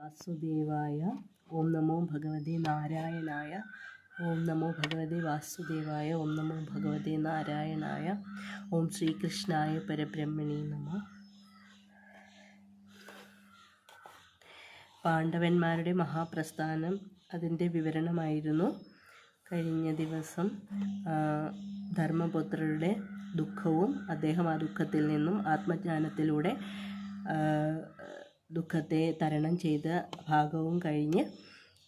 വാസുദേവായ. ഓം നമോ ഭഗവതേ നാരായണായ. ഓം നമോ ഭഗവതേ വാസുദേവായ. ഓം നമോ ഭഗവതേ നാരായണായ. ഓം ശ്രീകൃഷ്ണായ പരബ്രഹ്മണേ നമഃ. പാണ്ഡവന്മാരുടെ മഹാപ്രസ്ഥാനം, അതിൻ്റെ വിവരണമായിരുന്നു കഴിഞ്ഞ ദിവസം. ധർമ്മപുത്രരുടെ ദുഃഖവും അദ്ദേഹം ആ ദുഃഖത്തിൽ നിന്നും ആത്മജ്ഞാനത്തിലൂടെ ദുഃഖത്തെ തരണം ചെയ്ത ഭാഗവും കഴിഞ്ഞ്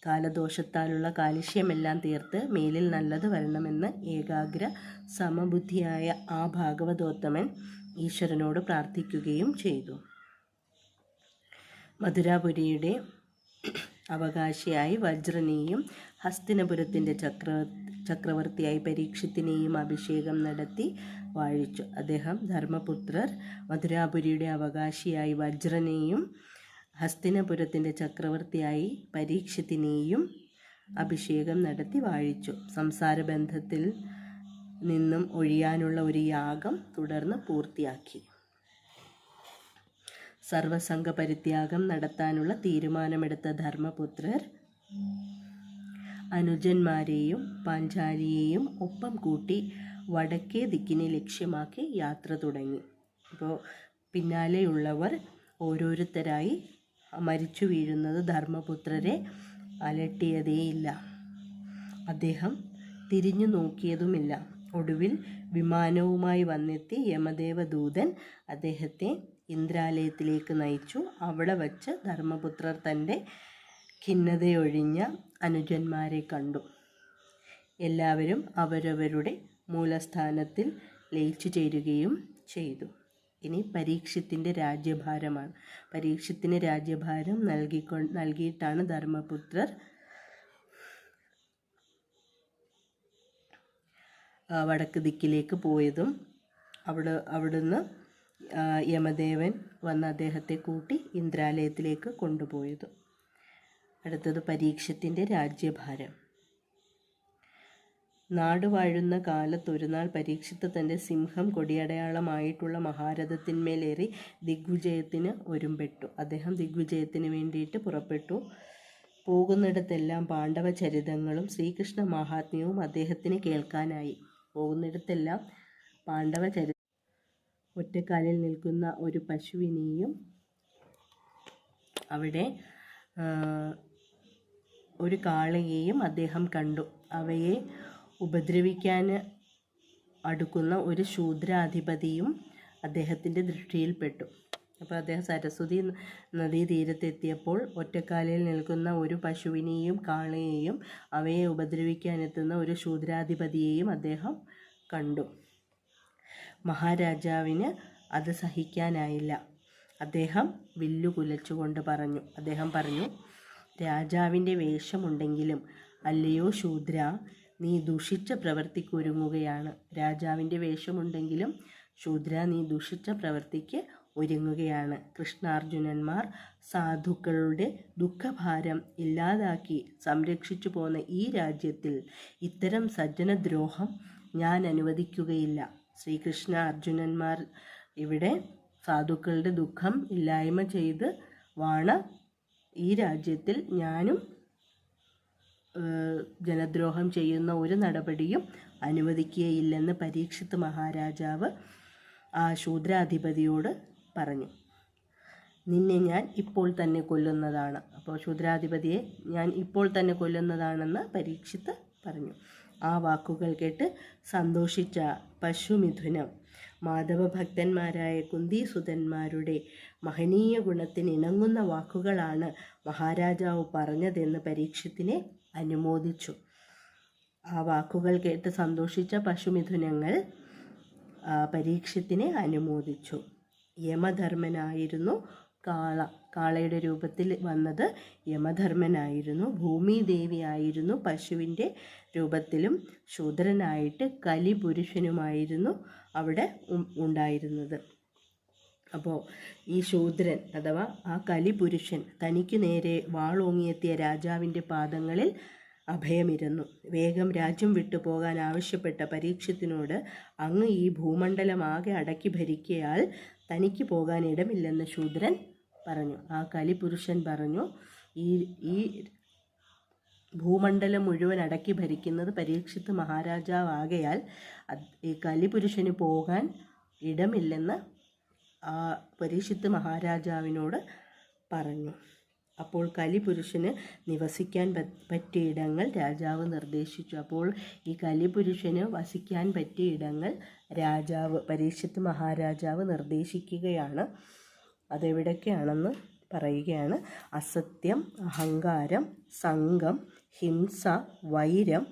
കാലദോഷത്താലുള്ള കാലുഷ്യമെല്ലാം തീർത്ത് മേലിൽ നല്ലത് വരണമെന്ന് ഏകാഗ്ര സമബുദ്ധിയായ ആ ഭാഗവതോത്തമൻ ഈശ്വരനോട് പ്രാർത്ഥിക്കുകയും ചെയ്തു. മധുരാപുരിയുടെ അവകാശിയായി വജ്രനെയും ഹസ്തിനപുരത്തിൻ്റെ ചക്രവർത്തിയായി പരീക്ഷത്തിനെയും അഭിഷേകം നടത്തി വാഴിച്ചു. അദ്ദേഹം ധർമ്മപുത്രർ മധുരാപുരിയുടെ അവകാശിയായി വജ്രനെയും ഹസ്തിനപുരത്തിൻ്റെ ചക്രവർത്തിയായി പരീക്ഷത്തിനെയും അഭിഷേകം നടത്തി വാഴിച്ചു. സംസാരബന്ധത്തിൽ നിന്നും ഒഴിയാനുള്ള ഒരു യാഗം തുടർന്ന് പൂർത്തിയാക്കി. സർവസംഘ പരിത്യാഗം നടത്താനുള്ള തീരുമാനമെടുത്ത ധർമ്മപുത്രർ അനുജന്മാരെയും പാഞ്ചാലിയെയും ഒപ്പം കൂട്ടി വടക്കേ ദിക്കിനെ ലക്ഷ്യമാക്കി യാത്ര തുടങ്ങി. അപ്പോൾ പിന്നാലെയുള്ളവർ ഓരോരുത്തരായി മരിച്ചു വീഴുന്നത് ധർമ്മപുത്രരെ അലട്ടിയതേയില്ല. അദ്ദേഹം തിരിഞ്ഞു നോക്കിയതുമില്ല. ഒടുവിൽ വിമാനവുമായി വന്നെത്തി യമദേവദൂതൻ അദ്ദേഹത്തെ ഇന്ദ്രാലയത്തിലേക്ക് നയിച്ചു. അവിടെ വച്ച് ധർമ്മപുത്രർ തൻ്റെ ഖിന്നതയൊഴിഞ്ഞ അനുജന്മാരെ കണ്ടു. എല്ലാവരും അവരവരുടെ മൂലസ്ഥാനത്തിൽ ലയിച്ചു ചേരുകയും ചെയ്തു. ഇനി പരീക്ഷത്തിൻ്റെ രാജ്യഭാരമാണ്. പരീക്ഷത്തിന് രാജ്യഭാരം നൽകിയിട്ടാണ് ധർമ്മപുത്രർ വടക്ക് ദിക്കിലേക്ക് പോയതും അവിടുന്ന് യമദേവൻ വന്ന് അദ്ദേഹത്തെ കൂട്ടി ഇന്ദ്രാലയത്തിലേക്ക് കൊണ്ടുപോയതും. അടുത്തത് പരീക്ഷത്തിൻ്റെ രാജ്യഭാരം. നാടുവാഴുന്ന കാലത്ത് ഒരു നാൾ പരീക്ഷിത്ത് തൻ്റെ സിംഹം കൊടിയടയാളമായിട്ടുള്ള മഹാരഥത്തിന്മേലേറി ദിഗ്വിജയത്തിന് ഒരുമ്പെട്ടു. അദ്ദേഹം ദിഗ്വിജയത്തിന് വേണ്ടിയിട്ട് പുറപ്പെട്ടു. പോകുന്നിടത്തെല്ലാം പാണ്ഡവ ചരിതങ്ങളും ശ്രീകൃഷ്ണ മാഹാത്മ്യവും അദ്ദേഹത്തിന് കേൾക്കാനായി. പോകുന്നിടത്തെല്ലാം പാണ്ഡവ ഒറ്റക്കാലിൽ നിൽക്കുന്ന ഒരു പശുവിനെയും അവിടെ ഒരു കാളയെയും അദ്ദേഹം കണ്ടു. അവയെ ഉപദ്രവിക്കാൻ അടുക്കുന്ന ഒരു ശൂദ്രാധിപതിയും അദ്ദേഹത്തിൻ്റെ ദൃഷ്ടിയിൽപ്പെട്ടു. അപ്പോൾ അദ്ദേഹം സരസ്വതി നദീതീരത്തെത്തിയപ്പോൾ ഒറ്റക്കാലിൽ നിൽക്കുന്ന ഒരു പശുവിനെയും കാളയെയും അവയെ ഉപദ്രവിക്കാനെത്തുന്ന ഒരു ശൂദ്രാധിപതിയെയും അദ്ദേഹം കണ്ടു. മഹാരാജാവിന് അത് സഹിക്കാനായില്ല. അദ്ദേഹം വില്ലു കുലച്ചുകൊണ്ട് പറഞ്ഞു, രാജാവിൻ്റെ വേഷമുണ്ടെങ്കിലും അല്ലയോ ശൂദ്ര, നീ ദുഷിച്ച പ്രവൃത്തിക്കൊരുങ്ങുകയാണ്. രാജാവിൻ്റെ വേഷമുണ്ടെങ്കിലും ശൂദ്ര, നീ ദുഷിച്ച പ്രവൃത്തിക്ക് ഒരുങ്ങുകയാണ്. കൃഷ്ണാർജുനന്മാർ സാധുക്കളുടെ ദുഃഖഭാരം ഇല്ലാതാക്കി സംരക്ഷിച്ചു പോന്ന ഈ രാജ്യത്തിൽ ഇത്തരം സജ്ജനദ്രോഹം ഞാൻ അനുവദിക്കുകയില്ല. ശ്രീകൃഷ്ണ അർജുനന്മാർ ഇവിടെ സാധുക്കളുടെ ദുഃഖം ഇല്ലായ്മ ചെയ്ത് വാണ ഈ രാജ്യത്തിൽ ഞാനും ജനദ്രോഹം ചെയ്യുന്ന ഒരു നടപടിയും അനുവദിക്കുകയില്ലെന്ന് പരീക്ഷിത്ത് മഹാരാജാവ് ആ ശൂദ്രാധിപതിയോട് പറഞ്ഞു. നിന്നെ ഞാൻ ഇപ്പോൾ തന്നെ കൊല്ലുന്നതാണ്. അപ്പോൾ ശൂദ്രാധിപതിയെ ഞാൻ ഇപ്പോൾ തന്നെ കൊല്ലുന്നതാണെന്ന് പരീക്ഷിത്ത് പറഞ്ഞു. ആ വാക്കുകൾ കേട്ട് സന്തോഷിച്ച പശുമിഥുനം മാധവഭക്തന്മാരായ കുന്തിസുതന്മാരുടെ മഹനീയ ഗുണത്തിന് ഇണങ്ങുന്ന വാക്കുകളാണ് മഹാരാജാവ് പറഞ്ഞതെന്ന് പരീക്ഷത്തിനെ അനുമോദിച്ചു. ആ വാക്കുകൾ കേട്ട് സന്തോഷിച്ച പശുമിഥുനങ്ങൾ പരീക്ഷത്തിനെ അനുമോദിച്ചു. യമധർമ്മനായിരുന്നു കാളയുടെ രൂപത്തിൽ വന്നത് യമധർമ്മനായിരുന്നു. ഭൂമിദേവിയായിരുന്നു പശുവിൻ്റെ രൂപത്തിലും ശൂദ്രനായിട്ട് കലിപുരുഷനുമായിരുന്നു അവിടെ ഉണ്ടായിരുന്നത്. അപ്പോൾ ഈ ശൂദ്രൻ അഥവാ ആ കലിപുരുഷൻ തനിക്ക് നേരെ വാളോങ്ങിയെത്തിയ രാജാവിൻ്റെ പാദങ്ങളിൽ അഭയമിരുന്നു. വേഗം രാജ്യം വിട്ടുപോകാൻ ആവശ്യപ്പെട്ട പരീക്ഷത്തിനോട് അങ്ങ് ഈ ഭൂമണ്ഡലമാകെ അടക്കി ഭരിക്കയാൽ തനിക്ക് പോകാൻ ഇടമില്ലെന്ന് ശൂദ്രൻ പറഞ്ഞു. ആ കലിപുരുഷൻ പറഞ്ഞു, ഈ ഭൂമണ്ഡലം മുഴുവൻ അടക്കി ഭരിക്കുന്നത് പരീക്ഷിത്ത് മഹാരാജാവാകയാൽ ഈ കലിപുരുഷന് പോകാൻ ഇടമില്ലെന്ന് പരീക്ഷിത്ത് മഹാരാജാവിനോട് പറഞ്ഞു. അപ്പോൾ കലിപുരുഷന് നിവസിക്കാൻ പറ്റിയ ഇടങ്ങൾ രാജാവ് നിർദ്ദേശിച്ചു. അപ്പോൾ ഈ കലിപുരുഷന് വസിക്കാൻ പറ്റിയ ഇടങ്ങൾ പരീക്ഷിത്ത് മഹാരാജാവ് നിർദ്ദേശിക്കുകയാണ്. അതെവിടൊക്കെയാണെന്ന് പറയുകയാണ്. അസത്യം, അഹങ്കാരം, സംഘം, ഹിംസ, വൈരം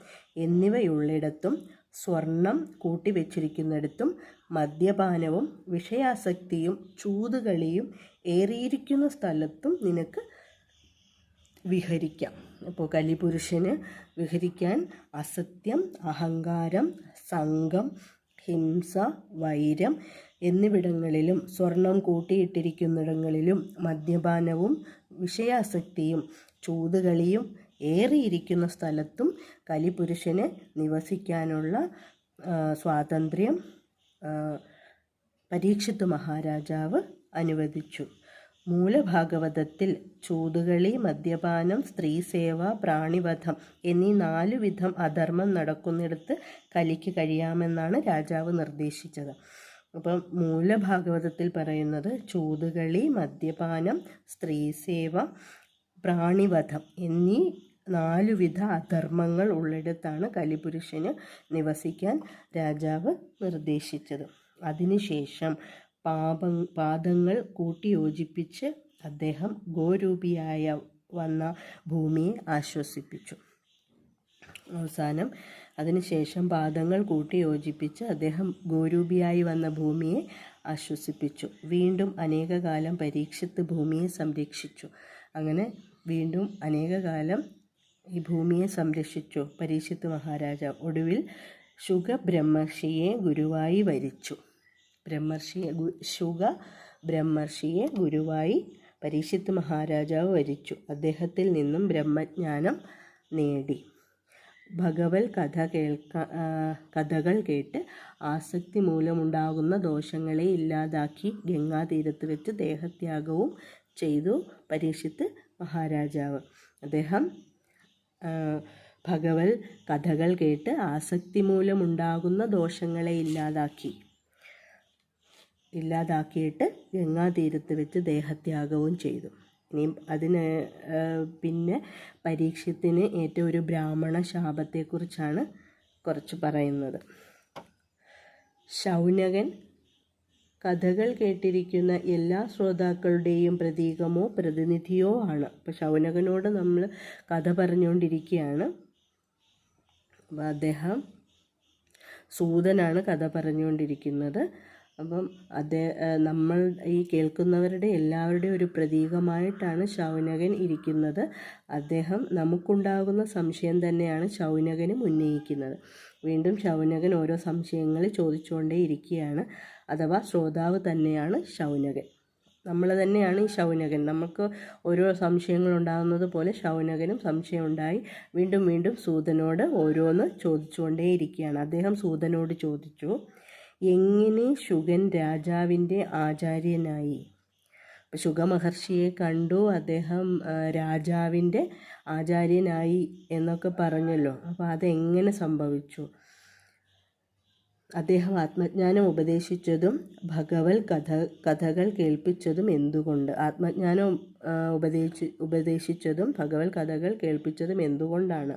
എന്നിവയുള്ളിടത്തും, സ്വർണം കൂട്ടിവെച്ചിരിക്കുന്നിടത്തും, മദ്യപാനവും വിഷയാസക്തിയും ചൂതുകളിയും ഏറിയിരിക്കുന്ന സ്ഥലത്തും നിനക്ക് വിഹരിക്കാം. അപ്പോൾ കലിപുരുഷന് വിഹരിക്കാൻ അസത്യം, അഹങ്കാരം, സംഘം, ഹിംസ, വൈരം എന്നിവിടങ്ങളിലും, സ്വർണം കൂട്ടിയിട്ടിരിക്കുന്നിടങ്ങളിലും, മദ്യപാനവും വിഷയാസക്തിയും ചൂതുകളിയും ഏറിയിരിക്കുന്ന സ്ഥലത്തും കലിപുരുഷന് നിവസിക്കാനുള്ള സ്വാതന്ത്ര്യം പരീക്ഷിത്ത് മഹാരാജാവ് അനുവദിച്ചു. മൂലഭാഗവതത്തിൽ ചൂതുകളി, മദ്യപാനം, സ്ത്രീസേവ, പ്രാണിവധം എന്നീ 4 വിധം അധർമ്മം നടക്കുന്നിടത്ത് കലിക്ക് കഴിയാമെന്നാണ് രാജാവ് നിർദ്ദേശിച്ചത്. അപ്പം മൂലഭാഗവതത്തിൽ പറയുന്നത് ചൂതുകളി, മദ്യപാനം, സ്ത്രീസേവ, പ്രാണിവധം എന്നീ 4 വിധ അധർമ്മങ്ങൾ ഉള്ളിടത്താണ് കലിപുരുഷന് നിവസിക്കാൻ രാജാവ് നിർദ്ദേശിച്ചത്. അതിനുശേഷം പാദങ്ങൾ കൂട്ടിയോജിപ്പിച്ച് അദ്ദേഹം ഗോരൂപിയായ വന്ന ഭൂമിയെ ആശ്വസിപ്പിച്ചു. അവസാനം അതിനുശേഷം പാദങ്ങൾ കൂട്ടിയോജിപ്പിച്ച് അദ്ദേഹം ഗോരൂപിയായി വന്ന ഭൂമിയെ ആശ്വസിപ്പിച്ചു. വീണ്ടും അനേകകാലം പരീക്ഷിത്ത് ഭൂമിയെ സംരക്ഷിച്ചു. അങ്ങനെ വീണ്ടും അനേകകാലം ഈ ഭൂമിയെ സംരക്ഷിച്ചു പരീക്ഷിത്ത് മഹാരാജാവ്. ഒടുവിൽ ശുഗ ബ്രഹ്മർഷിയെ ഗുരുവായി വരിച്ചു. ശുഗ ബ്രഹ്മർഷിയെ ഗുരുവായി പരീക്ഷിത്ത് മഹാരാജാവ് വരിച്ചു. അദ്ദേഹത്തിൽ നിന്നും ബ്രഹ്മജ്ഞാനം നേടി. ഭഗവത് കഥകൾ കേട്ട് ആസക്തി മൂലമുണ്ടാകുന്ന ദോഷങ്ങളെ ഇല്ലാതാക്കി ഗംഗാതീരത്ത് വെച്ച് ദേഹത്യാഗവും ചെയ്തു പരീക്ഷിത്ത് മഹാരാജാവ്. അദ്ദേഹം ഭഗവത് കഥകൾ കേട്ട് ആസക്തി മൂലമുണ്ടാകുന്ന ദോഷങ്ങളെ ഇല്ലാതാക്കിയിട്ട് ഗംഗാതീരത്ത് വെച്ച് ദേഹത്യാഗവും ചെയ്തു. ഇനി പിന്നെ പരീക്ഷത്തിന് ഏറ്റ ഒരു ബ്രാഹ്മണ ശാപത്തെക്കുറിച്ചാണ് കുറച്ച് പറയുന്നത്. ശൗനകൻ കഥകൾ കേട്ടിരിക്കുന്ന എല്ലാ ശ്രോതാക്കളുടെയും പ്രതീകമോ പ്രതിനിധിയോ ആണ്. അപ്പോൾ ശൗനകനോട് നമ്മൾ കഥ പറഞ്ഞുകൊണ്ടിരിക്കുകയാണ്. അപ്പോൾ അദ്ദേഹം സൂതനാണ് കഥ പറഞ്ഞുകൊണ്ടിരിക്കുന്നത്. അപ്പം നമ്മൾ ഈ കേൾക്കുന്നവരുടെ എല്ലാവരുടെയും ഒരു പ്രതീകമായിട്ടാണ് ശൗനകൻ ഇരിക്കുന്നത്. അദ്ദേഹം നമുക്കുണ്ടാകുന്ന സംശയം തന്നെയാണ് ശൗനകനും ഉന്നയിക്കുന്നത്. വീണ്ടും ശൗനകൻ ഓരോ സംശയങ്ങൾ ചോദിച്ചുകൊണ്ടേ ഇരിക്കുകയാണ്. അഥവാ ശ്രോതാവ് തന്നെയാണ് ശൗനകൻ. നമ്മൾ തന്നെയാണ് ഈ ശൗനകൻ. നമുക്ക് ഓരോ സംശയങ്ങൾ ഉണ്ടാകുന്നത് പോലെ ശൗനകനും സംശയമുണ്ടായി വീണ്ടും വീണ്ടും സൂതനോട് ഓരോന്ന് ചോദിച്ചുകൊണ്ടേ ഇരിക്കുകയാണ്. അദ്ദേഹം സൂതനോട് ചോദിച്ചു, എങ്ങനെ ശുഗൻ രാജാവിൻ്റെ ആചാര്യനായി? അപ്പോൾ ശുഗമഹർഷിയെ കണ്ടു, അദ്ദേഹം രാജാവിൻ്റെ ആചാര്യനായി എന്നൊക്കെ പറഞ്ഞല്ലോ. അപ്പോൾ അതെങ്ങനെ സംഭവിച്ചു? അദ്ദേഹം ആത്മജ്ഞാനം ഉപദേശിച്ചതും ഭഗവത് കഥകൾ കേൾപ്പിച്ചതും എന്തുകൊണ്ട്? ആത്മജ്ഞാനം ഉപദേശിച്ചതും ഭഗവത് കഥകൾ കേൾപ്പിച്ചതും എന്തുകൊണ്ടാണ്?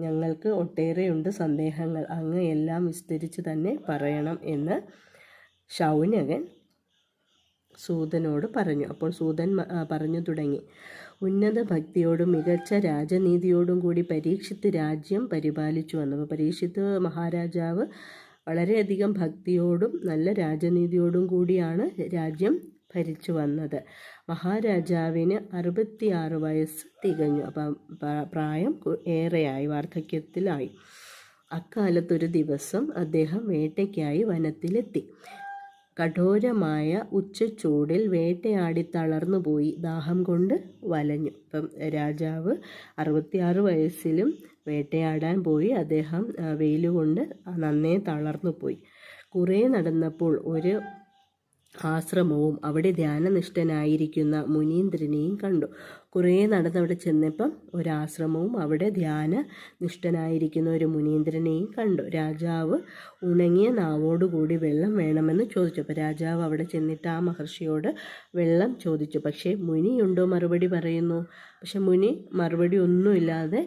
ഞങ്ങൾക്ക് ഒട്ടേറെയുണ്ട് സന്ദേഹങ്ങൾ, അങ്ങ് എല്ലാം വിസ്തരിച്ച് തന്നെ പറയണം എന്ന് ശൗനകൻ സൂതനോട് പറഞ്ഞു. അപ്പോൾ സൂതൻ പറഞ്ഞു തുടങ്ങി, ഉന്നത ഭക്തിയോടും മികച്ച രാജനീതിയോടും കൂടി പരീക്ഷിത്ത് രാജ്യം പരിപാലിച്ചു വന്നു. അപ്പോൾ പരീക്ഷിത്ത് മഹാരാജാവ് വളരെയധികം ഭക്തിയോടും നല്ല രാജനീതിയോടും കൂടിയാണ് രാജ്യം ഭരിച്ചു വന്നത്. മഹാരാജാവിന് 66 വയസ്സ് തികഞ്ഞു. അപ്പം പ്രായം ഏറെയായി, വാർദ്ധക്യത്തിലായി. അക്കാലത്തൊരു ദിവസം അദ്ദേഹം വേട്ടയ്ക്കായി വനത്തിലെത്തി. കഠോരമായ ഉച്ചച്ചൂടിൽ വേട്ടയാടി തളർന്നുപോയി ദാഹം കൊണ്ട് വലഞ്ഞു. ഇപ്പം രാജാവ് 66 വയസ്സിലും വേട്ടയാടാൻ പോയി. അദ്ദേഹം വെയിലുകൊണ്ട് നന്നേ തളർന്നു പോയി. കുറേ നടന്നപ്പോൾ ഒരു ആശ്രമവും അവിടെ ധ്യാനനിഷ്ഠനായിരിക്കുന്ന മുനീന്ദ്രനെയും കണ്ടു. കുറേ നടന്നവിടെ ചെന്നപ്പം ഒരാശ്രമവും അവിടെ ധ്യാനനിഷ്ഠനായിരിക്കുന്ന ഒരു മുനീന്ദ്രനെയും കണ്ടു. രാജാവ് ഉണങ്ങിയ നാവോടുകൂടി വെള്ളം വേണമെന്ന് ചോദിച്ചു. അപ്പോൾ രാജാവ് അവിടെ ചെന്നിട്ട് ആ മഹർഷിയോട് വെള്ളം ചോദിച്ചു. പക്ഷേ മുനിയുണ്ടോ മറുപടി പറയുന്നു. പക്ഷെ മുനി മറുപടി ഒന്നുമില്ലാതെ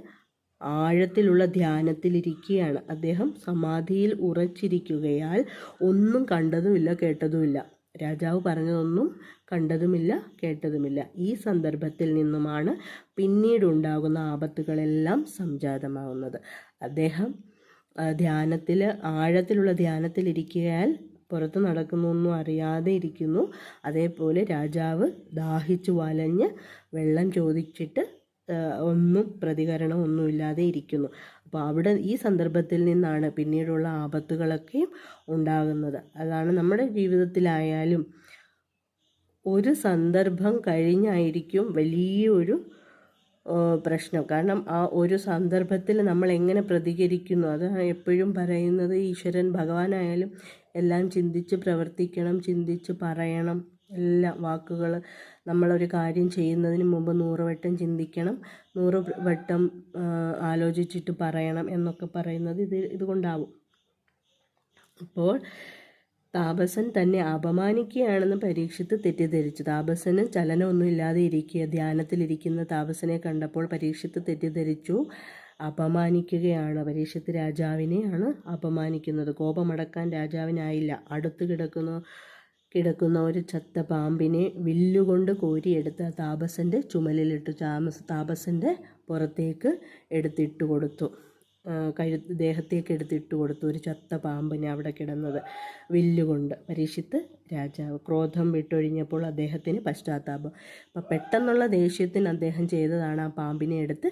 ആഴത്തിലുള്ള ധ്യാനത്തിലിരിക്കുകയാണ്. അദ്ദേഹം സമാധിയിൽ ഉറച്ചിരിക്കുകയാൽ ഒന്നും കണ്ടതുമില്ല കേട്ടതുമില്ല. രാജാവ് പറഞ്ഞതൊന്നും കണ്ടതുമില്ല കേട്ടതുമില്ല. ഈ സന്ദർഭത്തിൽ നിന്നുമാണ് പിന്നീടുണ്ടാകുന്ന ആപത്തുകളെല്ലാം സംജാതമാവുന്നത്. അദ്ദേഹം ആഴത്തിലുള്ള ധ്യാനത്തിലിരിക്കയാൽ പുറത്ത് നടക്കുന്നൊന്നും അറിയാതെ ഇരിക്കുന്നു. അതേപോലെ രാജാവ് ദാഹിച്ചു വലഞ്ഞ് വെള്ളം ചോദിച്ചിട്ട് ഒന്നും പ്രതികരണം ഒന്നുമില്ലാതെ ഇരിക്കുന്നു. അപ്പോൾ അവിടെ ഈ സന്ദർഭത്തിൽ നിന്നാണ് പിന്നീടുള്ള ആപത്തുകളൊക്കെയും ഉണ്ടാകുന്നത്. അതാണ് നമ്മുടെ ജീവിതത്തിലായാലും ഒരു സന്ദർഭം കഴിഞ്ഞായിരിക്കും വലിയൊരു പ്രശ്നം. കാരണം ആ ഒരു സന്ദർഭത്തിൽ നമ്മൾ എങ്ങനെ പ്രതികരിക്കുന്നു, അതാണ് എപ്പോഴും പറയുന്നത്. ഈശ്വരൻ ഭഗവാനായാലും എല്ലാം ചിന്തിച്ച് പ്രവർത്തിക്കണം, ചിന്തിച്ച് പറയണം. എല്ലാ വാക്കുകൾ നമ്മളൊരു കാര്യം ചെയ്യുന്നതിന് മുമ്പ് 100 വട്ടം ചിന്തിക്കണം, 100 വട്ടം ആലോചിച്ചിട്ട് പറയണം എന്നൊക്കെ പറയുന്നത് ഇതുകൊണ്ടാവും. അപ്പോൾ താപസൻ തന്നെ അപമാനിക്കുകയാണെന്ന് പരീക്ഷിത്ത് തെറ്റിദ്ധരിച്ചു. താപസന് ചലനമൊന്നും ഇല്ലാതെ ധ്യാനത്തിലിരിക്കുന്ന താപസനെ കണ്ടപ്പോൾ പരീക്ഷിത്ത് തെറ്റിദ്ധരിച്ചു അപമാനിക്കുകയാണ്. പരീക്ഷിത്ത് രാജാവിനെയാണ് അപമാനിക്കുന്നത്. കോപമടക്കാൻ രാജാവിനായില്ല. അടുത്ത് കിടക്കുന്ന ഒരു ചത്ത പാമ്പിനെ വില്ലുകൊണ്ട് കോരിയെടുത്ത് താപസൻ്റെ ചുമലിലിട്ടു. താപസൻ്റെ പുറത്തേക്ക് എടുത്തിട്ട് കൊടുത്തു, ദേഹത്തേക്ക് എടുത്തിട്ട് കൊടുത്തു. ഒരു ചത്ത പാമ്പിനെ അവിടെ കിടന്നത് വില്ലുകൊണ്ട്. പരീക്ഷിത്ത് രാജാവ് ക്രോധം വിട്ടൊഴിഞ്ഞപ്പോൾ അദ്ദേഹത്തിന് പശ്ചാത്താപം. അപ്പം പെട്ടെന്നുള്ള ദേഷ്യത്തിന് അദ്ദേഹം ചെയ്തതാണ് ആ പാമ്പിനെ എടുത്ത്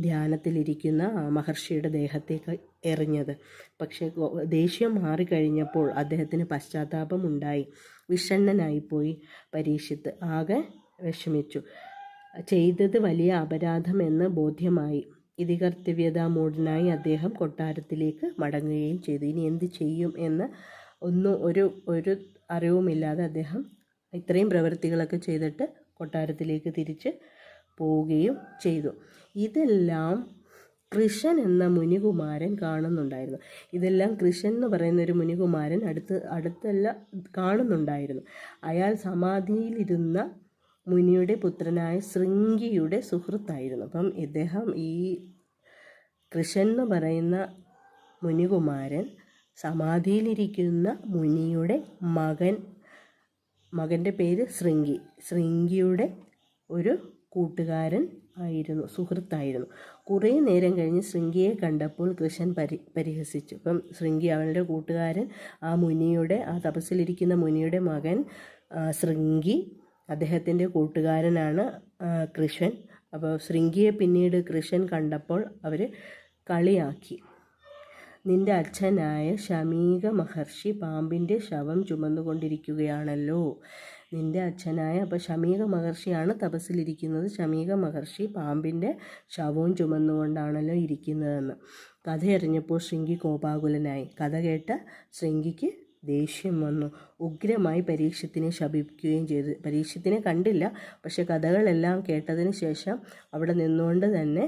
ധ്യാനത്തിലിരിക്കുന്ന മഹർഷിയുടെ ദേഹത്തേക്ക് എറിഞ്ഞത്. പക്ഷേ ദേഷ്യം മാറിക്കഴിഞ്ഞപ്പോൾ അദ്ദേഹത്തിന് പശ്ചാത്താപം ഉണ്ടായി. വിഷണ്ണനായിപ്പോയി പരീക്ഷിത്ത്. ആകെ വിഷമിച്ചു. ചെയ്തത് വലിയ അപരാധമെന്ന് ബോധ്യമായി. ഇതികർത്തവ്യതാമൂഢനായി അദ്ദേഹം കൊട്ടാരത്തിലേക്ക് മടങ്ങുകയും ചെയ്തു. ഇനി എന്ത് ചെയ്യും എന്ന് ഒരു അറിവുമില്ലാതെ അദ്ദേഹം ഇത്രയും പ്രവൃത്തികളൊക്കെ ചെയ്തിട്ട് കൊട്ടാരത്തിലേക്ക് തിരിച്ച് പോവുകയും ചെയ്തു. ഇതെല്ലാം കൃഷൻ എന്ന മുനികുമാരൻ കാണുന്നുണ്ടായിരുന്നു. ഇതെല്ലാം കൃഷൻ എന്ന് പറയുന്ന ഒരു മുനികുമാരൻ അടുത്തെല്ലാം കാണുന്നുണ്ടായിരുന്നു. അയാൾ സമാധിയിലിരുന്ന മുനിയുടെ പുത്രനായ ശൃംഗിയുടെ സുഹൃത്തായിരുന്നു. അപ്പം ഇദ്ദേഹം ഈ കൃഷൻ എന്ന് പറയുന്ന മുനികുമാരൻ സമാധിയിലിരിക്കുന്ന മുനിയുടെ മകൻ്റെ പേര് ശൃംഗിയുടെ ഒരു കൂട്ടുകാരൻ ആയിരുന്നു, സുഹൃത്തായിരുന്നു. കുറേ നേരം കഴിഞ്ഞ് ശൃംഗിയെ കണ്ടപ്പോൾ കൃഷൻ പരിഹസിച്ചു. അപ്പം ശൃംഗി അവൻ്റെ കൂട്ടുകാരൻ ആ തപസ്സിലിരിക്കുന്ന മുനിയുടെ മകൻ ശൃംഗി, അദ്ദേഹത്തിൻ്റെ കൂട്ടുകാരനാണ് കൃഷൻ. അപ്പോൾ ശൃംഗിയെ പിന്നീട് കൃഷൻ കണ്ടപ്പോൾ അവർ കളിയാക്കി. നിന്റെ അച്ഛനായ ശമീക മഹർഷി പാമ്പിൻ്റെ ശവം ചുമന്നുകൊണ്ടിരിക്കുകയാണല്ലോ. നിന്റെ അച്ഛനായ അപ്പോൾ ശമീക മഹർഷിയാണ് തപസ്സിലിരിക്കുന്നത്. ശമീക മഹർഷി പാമ്പിൻ്റെ ശവവും ചുമന്നുകൊണ്ടാണല്ലോ ഇരിക്കുന്നതെന്ന് കഥയറിഞ്ഞപ്പോൾ ശൃംഗി കോപാകുലനായി. കഥ കേട്ട ശൃംഗിക്ക് ദേഷ്യം വന്നു. ഉഗ്രമായി പരീക്ഷത്തിനെ ശപിക്കുകയും ചെയ്തു. പരീക്ഷത്തിനെ കണ്ടില്ല, പക്ഷെ കഥകളെല്ലാം കേട്ടതിന് ശേഷം അവിടെ നിന്നുകൊണ്ട് തന്നെ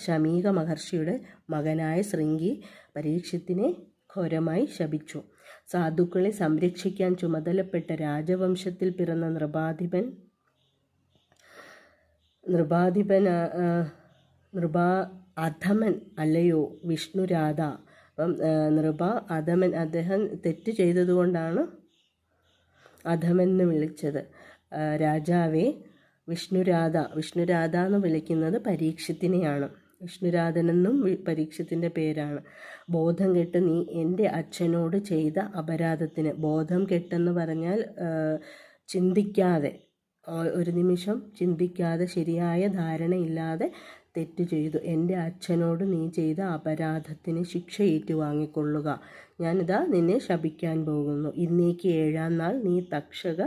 ശമീക മഹർഷിയുടെ മകനായ ശൃംഗി പരീക്ഷത്തിനെ ഘോരമായി ശപിച്ചു. സാധുക്കളെ സംരക്ഷിക്കാൻ ചുമതലപ്പെട്ട രാജവംശത്തിൽ പിറന്ന അധമൻ അല്ലയോ വിഷ്ണുരാധ. അപ്പം അധമൻ, അദ്ദേഹം തെറ്റ് ചെയ്തതുകൊണ്ടാണ് അധമൻ എന്ന് വിളിച്ചത്. രാജാവെ വിഷ്ണുരാധ എന്ന് വിളിക്കുന്നത് പരീക്ഷത്തിനെയാണ്. വിഷ്ണുരാധനെന്നും പരീക്ഷത്തിൻ്റെ പേരാണ്. ബോധം കെട്ട് നീ എൻ്റെ അച്ഛനോട് ചെയ്ത അപരാധത്തിന്, ബോധം കെട്ടെന്ന് പറഞ്ഞാൽ ചിന്തിക്കാതെ, ഒരു നിമിഷം ചിന്തിക്കാതെ, ശരിയായ ധാരണയില്ലാതെ തെറ്റ് ചെയ്തു. എൻ്റെ അച്ഛനോട് നീ ചെയ്ത അപരാധത്തിന് ശിക്ഷ ഏറ്റുവാങ്ങിക്കൊള്ളുക. ഞാനിതാ നിന്നെ ശപിക്കാൻ പോകുന്നു. ഇന്നേക്ക് 7-ാം നാൾ നീ തക്ഷക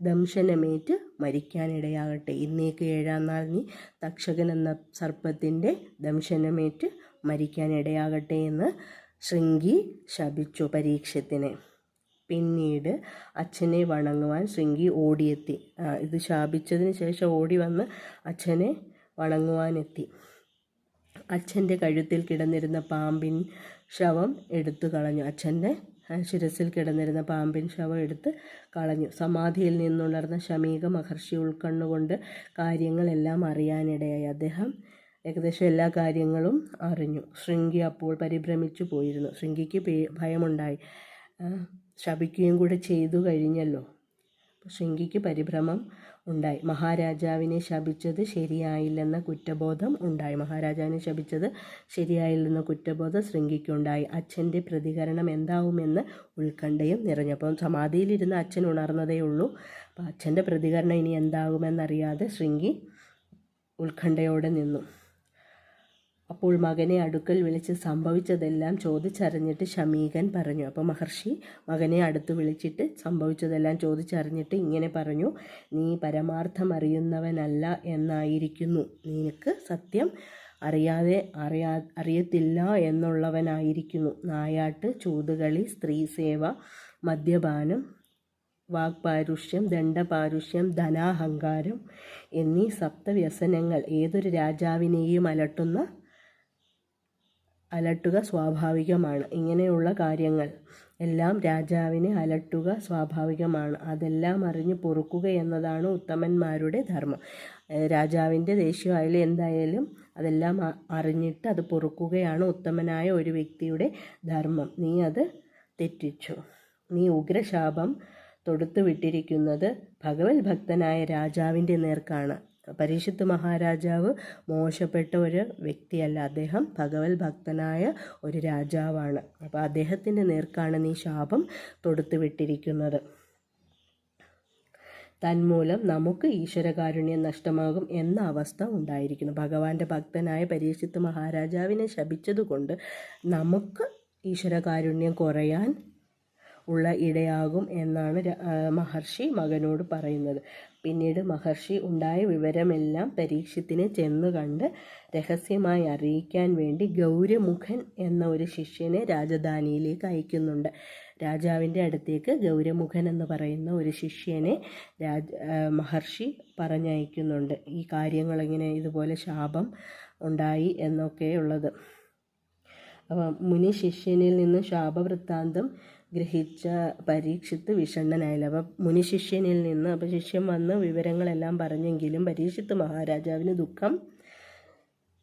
ദംശനമേറ്റ് മരിക്കാനിടയാകട്ടെ. ഇന്നേക്ക് 7-ാം നാൾ നീ തക്ഷകൻ എന്ന സർപ്പത്തിൻ്റെ ദംശനമേറ്റ് മരിക്കാനിടയാകട്ടെ എന്ന് ശൃംഗി ശപിച്ചു പരീക്ഷത്തിനെ. പിന്നീട് അച്ഛനെ വണങ്ങുവാൻ ശൃംഗി ഓടിയെത്തി. ഇത് ശാപിച്ചതിന് ശേഷം ഓടി വന്ന് അച്ഛനെ വണങ്ങുവാനെത്തി. അച്ഛൻ്റെ കഴുത്തിൽ കിടന്നിരുന്ന പാമ്പിൻ ശവം എടുത്തു കളഞ്ഞു. അച്ഛൻ്റെ ശിരസിൽ കിടന്നിരുന്ന പാമ്പിൻ ശവം എടുത്ത് കളഞ്ഞു. സമാധിയിൽ നിന്നുണർന്ന ശമീക മഹർഷി ഉൾക്കണ്ണുകൊണ്ട് കാര്യങ്ങളെല്ലാം അറിയാനിടയായി. അദ്ദേഹം ഏകദേശം എല്ലാ കാര്യങ്ങളും അറിഞ്ഞു. ശൃംഗി അപ്പോൾ പരിഭ്രമിച്ചു പോയിരുന്നു. ശൃംഗിക്ക് ഭയമുണ്ടായി. ശപിക്കുകയും കൂടെ ചെയ്തു കഴിഞ്ഞല്ലോ. ശൃംഗിക്ക് പരിഭ്രമം ഉണ്ടായി. മഹാരാജാവിനെ ശപിച്ചത് ശരിയായില്ലെന്ന കുറ്റബോധം ഉണ്ടായി. മഹാരാജാവിനെ ശപിച്ചത് ശരിയായില്ലെന്ന കുറ്റബോധം ശൃംഗിക്കുണ്ടായി. അച്ഛൻ്റെ പ്രതികരണം എന്താവുമെന്ന് ഉത്കണ്ഠയും നിറഞ്ഞു. അപ്പം സമാധിയിലിരുന്ന അച്ഛൻ ഉണർന്നതേ ഉള്ളൂ. അപ്പം അച്ഛൻ്റെ പ്രതികരണം ഇനി എന്താകുമെന്നറിയാതെ ശൃംഗി ഉത്കണ്ഠയോടെ നിന്നു. അപ്പോൾ മകനെ അടുക്കൽ വിളിച്ച് സംഭവിച്ചതെല്ലാം ചോദിച്ചറിഞ്ഞിട്ട് ശമീകൻ പറഞ്ഞു. അപ്പോൾ മഹർഷി മകനെ അടുത്ത് വിളിച്ചിട്ട് സംഭവിച്ചതെല്ലാം ചോദിച്ചറിഞ്ഞിട്ട് ഇങ്ങനെ പറഞ്ഞു: നീ പരമാർത്ഥം അറിയുന്നവനല്ല എന്നായിരിക്കുന്നു. നിനക്ക് സത്യം അറിയത്തില്ല എന്നുള്ളവനായിരിക്കുന്നു. നായാട്ട്, ചൂതുകളി, സ്ത്രീസേവ, മദ്യപാനം, വാക്പാരുഷ്യം, ദണ്ഡപാരുഷ്യം, ധനാഹങ്കാരം എന്നീ സപ്തവ്യസനങ്ങൾ ഏതൊരു രാജാവിനെയും അലട്ടുക സ്വാഭാവികമാണ്. ഇങ്ങനെയുള്ള കാര്യങ്ങൾ എല്ലാം രാജാവിനെ അലട്ടുക സ്വാഭാവികമാണ്. അതെല്ലാം അറിഞ്ഞ് പൊറുക്കുക എന്നതാണ് ഉത്തമന്മാരുടെ ധർമ്മം. രാജാവിൻ്റെ ദേഷ്യമായാലും എന്തായാലും അതെല്ലാം അറിഞ്ഞിട്ട് അത് പൊറുക്കുകയാണ് ഉത്തമനായ ഒരു വ്യക്തിയുടെ ധർമ്മം. നീ അത് തെറ്റിച്ചു. നീ ഉഗ്രശാപം തൊടുത്തു വിട്ടിരിക്കുന്നത് ഭഗവത് ഭക്തനായ രാജാവിൻ്റെ നേർക്കാണ്. പരീക്ഷിത്ത് മഹാരാജാവ് മോശപ്പെട്ട ഒരു വ്യക്തിയല്ല. അദ്ദേഹം ഭഗവത് ഭക്തനായ ഒരു രാജാവാണ്. അപ്പോൾ അദ്ദേഹത്തിൻ്റെ നേർക്കാണ് നീ ശാപം തൊടുത്തു വിട്ടിരിക്കുന്നത്. തന്മൂലം നമുക്ക് ഈശ്വരകാരുണ്യം നഷ്ടമാകും എന്ന അവസ്ഥ ഉണ്ടായിരിക്കുന്നു. ഭഗവാന്റെ ഭക്തനായ പരീക്ഷിത്ത് മഹാരാജാവിനെ ശപിച്ചതുകൊണ്ട് നമുക്ക് ഈശ്വരകാരുണ്യം കുറയാൻ ഉള്ള ഇടയാകും എന്നാണ് മഹർഷി മകനോട് പറയുന്നത്. പിന്നീട് മഹർഷി ഉണ്ടായ വിവരമെല്ലാം പരീക്ഷത്തിനെ ചെന്ന് കണ്ട് രഹസ്യമായി അറിയിക്കാൻ വേണ്ടി ഗൗരമുഖൻ എന്ന ഒരു ശിഷ്യനെ രാജധാനിയിലേക്ക് അയക്കുന്നുണ്ട്. രാജാവിൻ്റെ അടുത്തേക്ക് ഗൗരമുഖൻ എന്ന് പറയുന്ന ഒരു ശിഷ്യനെ മഹർഷി പറഞ്ഞയക്കുന്നുണ്ട്. ഈ കാര്യങ്ങളിങ്ങനെ ഇതുപോലെ ശാപം ഉണ്ടായി എന്നൊക്കെയുള്ളത്. അപ്പം മുനി ശിഷ്യനിൽ നിന്ന് ശാപവൃത്താന്തം ഗ്രഹിച്ച പരീക്ഷിത്ത് വിഷണ്ണനായില്ല. അപ്പം മുനി ശിഷ്യനിൽ നിന്ന് ശിഷ്യൻ വന്ന് വിവരങ്ങളെല്ലാം പറഞ്ഞെങ്കിലും പരീക്ഷിത്ത് മഹാരാജാവിന് ദുഃഖം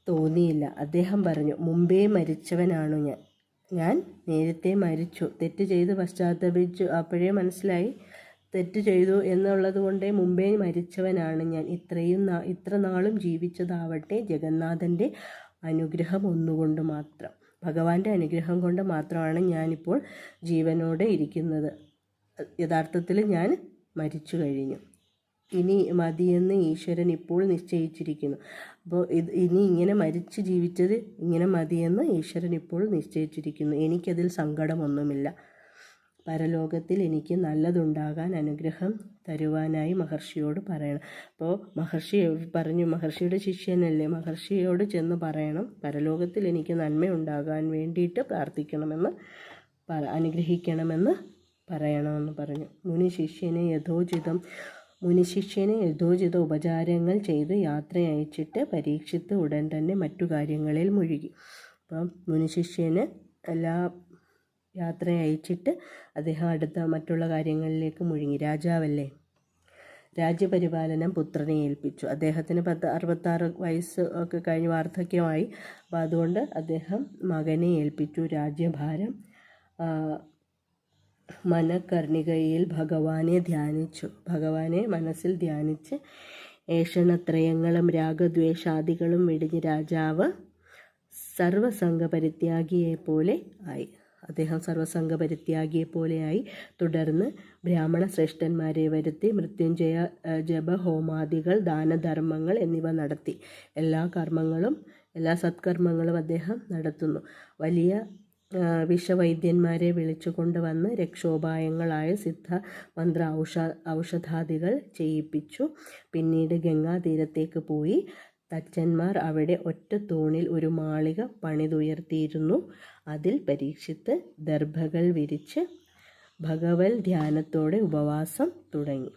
തോന്നിയില്ല. അദ്ദേഹം പറഞ്ഞു: മുമ്പേ മരിച്ചവനാണു ഞാൻ നേരത്തെ മരിച്ചു. തെറ്റ് ചെയ്ത് പശ്ചാത്തപിച്ചു. അപ്പോഴേ മനസ്സിലായി തെറ്റ് ചെയ്തു എന്നുള്ളത് കൊണ്ടേ മുമ്പേ മരിച്ചവനാണ് ഞാൻ. ഇത്ര നാളും ജീവിച്ചതാവട്ടെ ജഗന്നാഥൻ്റെ അനുഗ്രഹം ഒന്നുകൊണ്ട് മാത്രം. ഭഗവാന്റെ അനുഗ്രഹം കൊണ്ട് മാത്രമാണ് ഞാനിപ്പോൾ ജീവനോടെ ഇരിക്കുന്നത്. യഥാർത്ഥത്തിൽ ഞാൻ മരിച്ചു കഴിഞ്ഞു. ഇനി മതിയെന്ന് ഈശ്വരൻ ഇപ്പോൾ നിശ്ചയിച്ചിരിക്കുന്നു. അപ്പോൾ ഇനി ഇങ്ങനെ മരിച്ച് ജീവിച്ചത് ഇങ്ങനെ മതിയെന്ന് ഈശ്വരൻ ഇപ്പോൾ നിശ്ചയിച്ചിരിക്കുന്നു. എനിക്കതിൽ സങ്കടമൊന്നുമില്ല. പരലോകത്തിൽ എനിക്ക് നല്ലതുണ്ടാകാൻ അനുഗ്രഹം തരുവാനായി മഹർഷിയോട് പറയണം. അപ്പോൾ മഹർഷി പറഞ്ഞു, മഹർഷിയുടെ ശിഷ്യനല്ലേ, മഹർഷിയോട് ചെന്ന് പറയണം പരലോകത്തിൽ എനിക്ക് നന്മയുണ്ടാകാൻ വേണ്ടിയിട്ട് പ്രാർത്ഥിക്കണമെന്ന് അനുഗ്രഹിക്കണമെന്ന് പറയണമെന്ന് പറഞ്ഞു. മുനിശിഷ്യനെ യഥോചിത ഉപചാരങ്ങൾ ചെയ്ത് യാത്ര അയച്ചിട്ട് പരീക്ഷിത്ത് ഉടൻ തന്നെ മറ്റു കാര്യങ്ങളിൽ മുഴുകി. അപ്പം മുനിശിഷ്യന് എല്ലാ യാത്ര അയച്ചിട്ട് അദ്ദേഹം അടുത്ത മറ്റുള്ള കാര്യങ്ങളിലേക്ക് മുഴുകി. രാജാവല്ലേ, രാജ്യപരിപാലനം പുത്രനെ ഏൽപ്പിച്ചു. അദ്ദേഹത്തിന് 66 വയസ്സ് ഒക്കെ കഴിഞ്ഞ് വാർദ്ധക്യമായി. അപ്പോൾ അതുകൊണ്ട് അദ്ദേഹം മകനെ ഏൽപ്പിച്ചു രാജ്യഭാരം. മനകർണികയിൽ ഭഗവാനെ മനസ്സിൽ ധ്യാനിച്ച് ഏഷണത്രയങ്ങളും രാഗദ്വേഷാദികളും വെടിഞ്ഞ് രാജാവ് സർവസംഘപരിത്യാഗിയെപ്പോലെ ആയി. അദ്ദേഹം സർവസംഘപരിത്യാഗിയെപ്പോലെയായി. തുടർന്ന് ബ്രാഹ്മണ ശ്രേഷ്ഠന്മാരെ വരുത്തി മൃത്യുഞ്ജയ ജപഹോമാദികൾ, ദാനധർമ്മങ്ങൾ എന്നിവ നടത്തി. എല്ലാ സത്കർമ്മങ്ങളും അദ്ദേഹം നടത്തുന്നു. വലിയ വിഷവൈദ്യന്മാരെ വിളിച്ചു കൊണ്ടുവന്ന് രക്ഷോപായങ്ങളായ സിദ്ധ മന്ത്ര ഔഷധാദികൾ ചെയ്യിപ്പിച്ചു. പിന്നീട് ഗംഗാതീരത്തേക്ക് പോയി. തച്ചന്മാർ അവിടെ ഒറ്റ തൂണിൽ ഒരു മാളിക പണിതുയർത്തിയിരുന്നു. അതിൽ പരീക്ഷിത്ത് ദർഭകൾ വിരിച്ച് ഭഗവത് ധ്യാനത്തോടെ ഉപവാസം തുടങ്ങി.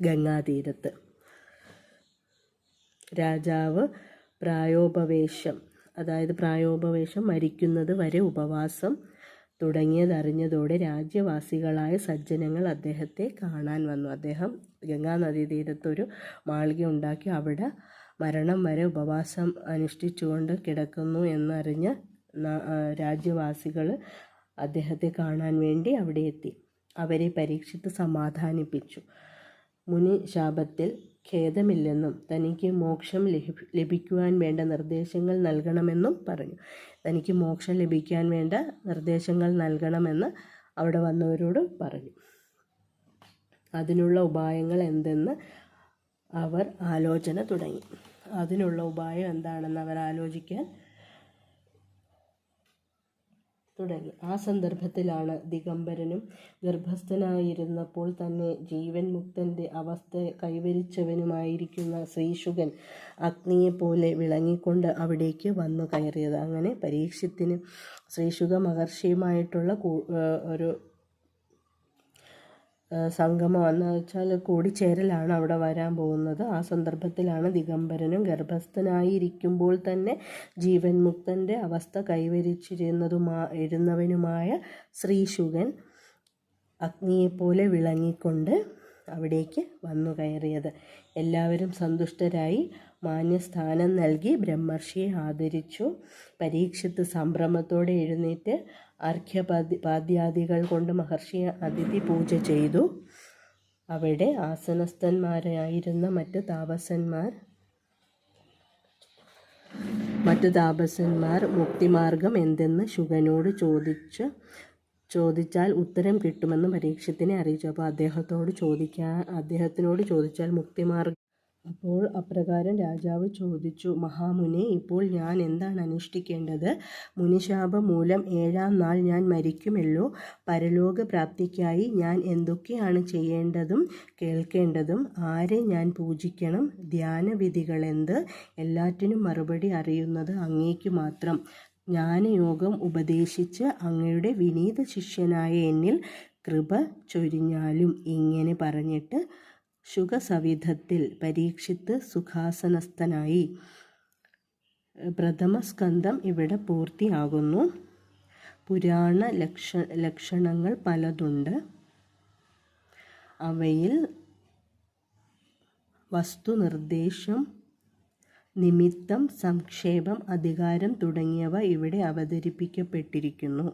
ഗംഗാതീരത്ത് രാജാവ് പ്രായോപവേശം, അതായത് പ്രായോപവേശം മരിക്കുന്നത് വരെ ഉപവാസം തുടങ്ങിയതറിഞ്ഞതോടെ രാജ്യവാസികളായ സജ്ജനങ്ങൾ അദ്ദേഹത്തെ കാണാൻ വന്നു. അദ്ദേഹം ഗംഗാനദീതീരത്തൊരു മാളിക ഉണ്ടാക്കി അവിടെ മരണം വരെ ഉപവാസം അനുഷ്ഠിച്ചുകൊണ്ട് കിടക്കുന്നു എന്നറിഞ്ഞ് രാജ്യവാസികൾ അദ്ദേഹത്തെ കാണാൻ വേണ്ടി അവിടെ എത്തി. അവരെ പരീക്ഷിത്ത് സമാധാനിപ്പിച്ചു. മുനി ശാപത്തിൽ ഖേദമില്ലെന്നും തനിക്ക് മോക്ഷം ലഭിക്കുവാൻ വേണ്ട നിർദ്ദേശങ്ങൾ നൽകണമെന്നും പറഞ്ഞു. തനിക്ക് മോക്ഷം ലഭിക്കാൻ വേണ്ട നിർദ്ദേശങ്ങൾ നൽകണമെന്ന് അവിടെ വന്നവരോട് പറഞ്ഞു. അതിനുള്ള ഉപായങ്ങൾ എന്തെന്ന് അവർ ആലോചന തുടങ്ങി. അതിനുള്ള ഉപായം എന്താണെന്ന് അവർ ആലോചിക്കാൻ തുടങ്ങി. ആ സന്ദർഭത്തിലാണ് ദിഗംബരനും ഗർഭസ്ഥനായിരുന്നപ്പോൾ തന്നെ ജീവൻ മുക്തൻ്റെ അവസ്ഥ കൈവരിച്ചവനുമായിരിക്കുന്ന ശ്രീശുകൻ അഗ്നിയെപ്പോലെ വിളങ്ങിക്കൊണ്ട് അവിടേക്ക് വന്നു കയറിയത്. അങ്ങനെ പരീക്ഷത്തിന് ശ്രീശുക മഹർഷിയുമായിട്ടുള്ള ഒരു സംഗമം എന്ന് വെച്ചാൽ കൂടിച്ചേരലാണ് അവിടെ വരാൻ പോകുന്നത്. ആ സന്ദർഭത്തിലാണ് ദിഗംബരനും ഗർഭസ്ഥനായിരിക്കുമ്പോൾ തന്നെ ജീവൻ മുക്തൻ്റെ അവസ്ഥ കൈവരിച്ചിരുന്നവനുമായ ശ്രീശുകൻ അഗ്നിയെപ്പോലെ വിളങ്ങിക്കൊണ്ട് അവിടേക്ക് വന്നു കയറിയത്. എല്ലാവരും സന്തുഷ്ടരായി മാന്യസ്ഥാനം നൽകി ബ്രഹ്മർഷിയെ ആദരിച്ചു. പരീക്ഷത്ത് സംഭ്രമത്തോടെ എഴുന്നേറ്റ് അർഘ്യപാദ്യാദികൾ കൊണ്ട് മഹർഷിയെ അതിഥി പൂജ ചെയ്തു. അവിടെ ആസനസ്ഥന്മാരായിരുന്ന മറ്റു താപസന്മാർ മുക്തിമാർഗം എന്തെന്ന് ശുകനോട് ചോദിച്ചാൽ ഉത്തരം കിട്ടുമെന്ന് പരീക്ഷത്തിനെ അറിയിച്ചു. അപ്പോൾ അദ്ദേഹത്തിനോട് ചോദിച്ചാൽ മുക്തിമാർഗം. അപ്പോൾ അപ്രകാരം രാജാവ് ചോദിച്ചു, മഹാമുനെ, ഇപ്പോൾ ഞാൻ എന്താണ് അനുഷ്ഠിക്കേണ്ടത്? മുനിശാപം മൂലം 7-ാം നാൾ ഞാൻ മരിക്കുമല്ലോ. പരലോക പ്രാപ്തിക്കായി ഞാൻ എന്തൊക്കെയാണ് ചെയ്യേണ്ടതും കേൾക്കേണ്ടതും? ആരെ ഞാൻ പൂജിക്കണം? ധ്യാനവിധികളെന്ത്? എല്ലാറ്റിനും മറുപടി അറിയുന്നത് അങ്ങേക്ക് മാത്രം. ജ്ഞാനയോഗം ഉപദേശിച്ച് അങ്ങയുടെ വിനീത ശിഷ്യനായ എന്നിൽ കൃപ ചൊരിഞ്ഞാലും. ഇങ്ങനെ പറഞ്ഞിട്ട് ശുകസവിധത്തിൽ പരീക്ഷിത്ത് സുഖാസനസ്ഥനായി. പ്രഥമ സ്കന്ധം ഇവിടെ പൂർത്തിയാകുന്നു. പുരാണ ലക്ഷണങ്ങൾ പലതുണ്ട്. അവയിൽ വസ്തുനിർദ്ദേശം, നിമിത്തം, സംക്ഷേപം, അധികാരം തുടങ്ങിയവ ഇവിടെ അവതരിപ്പിക്കപ്പെട്ടിരിക്കുന്നു.